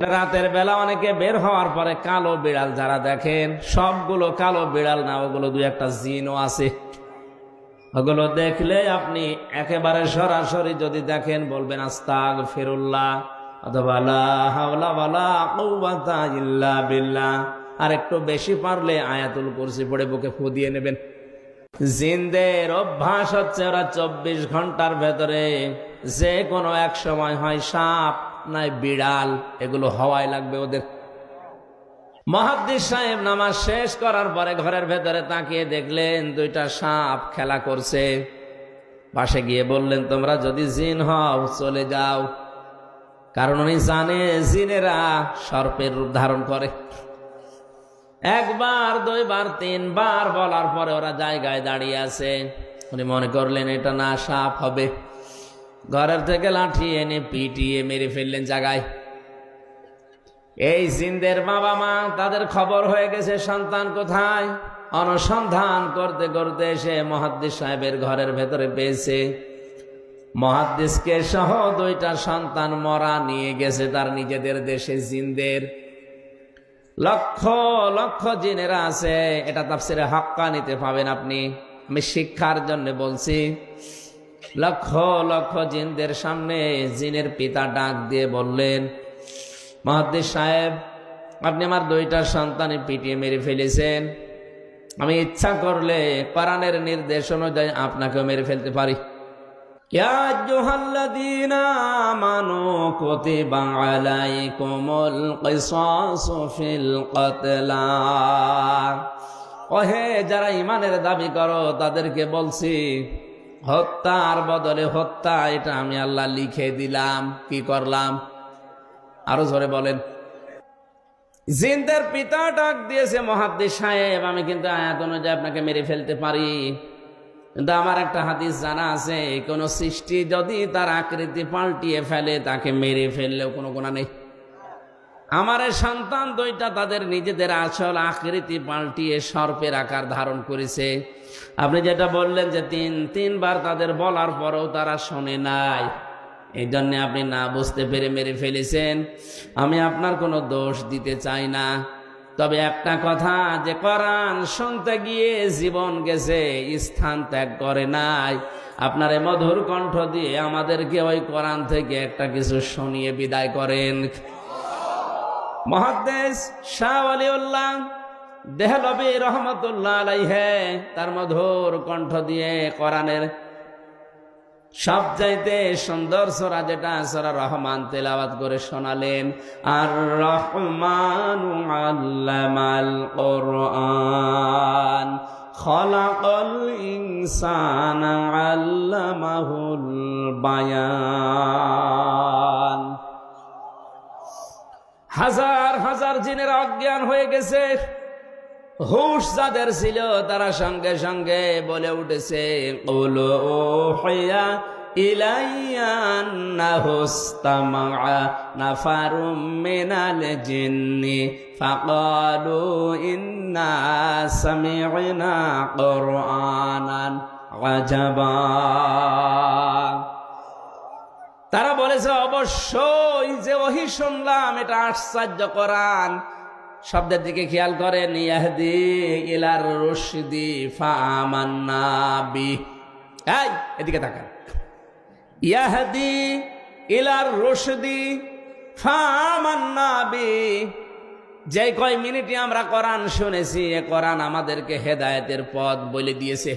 রাতের বেলা অনেকে বের হওয়ার পরে কালো বিড়াল যারা দেখেন, সবগুলো কালো বিড়াল না, ওগুলো দুই একটা জিনও আছে। ওগুলো দেখলে আপনি একেবারে সরাসরি যদি দেখেন বলবেন আস্তাগফিরুল্লাহ অথবা লা হাওলা ওয়ালা কুওয়াতা ইল্লা বিল্লাহ। আর একটু বেশি পারলে আয়াতুল কুরসি পড়ে বুকে ফু দিয়ে নেবেন। জিনদের অভ্যাস হচ্ছে ওরা 24 ঘন্টার ভেতরে যে কোনো এক সময় হয় সাপ নাই বিড়াল, এগুলো হওয়াই লাগবে ওদের। মুহাদ্দিস সাহেব নামাজ শেষ করার পরে ঘরের ভেতরে তাকিয়ে দেখলেন দুইটা সাপ খেলা করছে। পাশে গিয়ে বললেন, তোমরা যদি জিন হও চলে যাও। কারণ উনি জানে জিনেরা সর্পের রূপ ধারণ করে। একবার, দুইবার, তিনবার বলার পরে ওরা জায়গায় দাঁড়িয়ে আছে। উনি মনে করলেন এটা না সাপ হবে। ঘরের থেকে লাঠি এনে পিটিয়ে মেরে ফেললেন জায়গায়। এই জিনদের বাবা মা, তাদের খবর হয়ে গেছে সন্তান কোথায়। অনুসন্ধান করতে করতে এসে মুহাদ্দিস সাহেবের ঘরের ভেতরে পেয়েছে। মুহাদ্দিসকে সহ দুইটা সন্তান মরা নিয়ে গেছে তার নিজেদের দেশে। জিনদের লক্ষ লক্ষ জিনেরা আছে। এটা তাফসিরে হাক্কানিতে পাবেন আপনি। আমি শিক্ষার জন্য বলছি। লক্ষ লক্ষ জিনদের সামনে জিনের পিতা ডাক দিয়ে বললেন, মুহাদ্দিস সাহেব, আপনি আমার দুইটা সন্তানে পিটিয়ে মেরে ফেলেছেন। আমি ইচ্ছা করলে কোরআনের নির্দেশ অনুযায়ী আপনাকেও মেরে ফেলতে পারি। ইয়া আইয়ুহাল্লাযীনা আমানু কুতিবা আলাইকুমুল কিসাসু ফিল কতলা। ওহে যারা ঈমানের দাবি করো তাদেরকে বলছি, হত্যার বদলে হত্যা এটা আমি আল্লাহ লিখে দিলাম। কি করলাম? আরো জোরে বলেন। জিনদের পিতা ডাক দিয়েছে, মুহাদ্দিস সাহেব, আমি কিন্তু আয়াত অনুযায়ী আপনাকে মেরে ফেলতে পারি, কিন্তু আমার একটা হাদিস জানা আছে, কোন সৃষ্টি যদি তার আকৃতি পাল্টিয়ে ফেলে তাকে মেরে ফেললেও কোনো গুনাহ নেই। আমার সন্তান দুইটা তাদের নিজেদের আসল আকৃতি পাল্টিয়ে সর্পের আকার ধারণ করেছে। আপনি যেটা বললেন যে তিনবার তাদের বলার পরেও তারা শোনে নাই, এই জন্য আপনি না বুঝতে পেরে মেরে ফেলেছেন। আমি আপনার কোনো দোষ দিতে চাই না। তবে একটা কথা, যে কোরআন শুনতে গিয়ে জীবন গেছে, স্থান ত্যাগ করে নাই। আপনার এই মধুর কণ্ঠ দিয়ে আমাদেরকে ওই কোরআন থেকে একটা কিছু শুনিয়ে বিদায় করেন। মুহাদ্দিস শাহ ওয়ালিউল্লাহ দেহলভী রহমাতুল্লাহ আলাইহি তার মধুর কণ্ঠ দিয়ে কোরআনের সবচাইতে সুন্দর সূরা যেটা সূরা রহমান তেলাওয়াত করে শোনালেন। আর রহমানু আল্লামাল কোরআন খলাকাল ইনসানা আল্লামাহুল বায়ান। হাজার হাজার জিনের অজ্ঞান হয়ে গেছে। হুশ যাদের ছিল তারা সঙ্গে সঙ্গে বলে উঠেছে, কুলু উহিয়া ইলাইয়া আন্নাহু ইসতামাআ নাফারুম মিনাল জিন্নি ফাকালু ইন্না সামি'না কুরআনান আজাবা। তারা বলেছে, অবশ্যই যে ওহী শুনলাম এটা আশ্চর্য কোরআন। শব্দের দিকে খেয়াল করেন, ইয়াহদি ইলার রুশদি ফাআমান্না বি। এই এদিকে তাকান। ইয়াহদি ইলার রুশদি ফাআমান্না বি। যে কয় মিনিটে আমরা কোরআন শুনেছি, এ কোরআন আমাদেরকে হেদায়েতের পথ বলে দিয়েছে।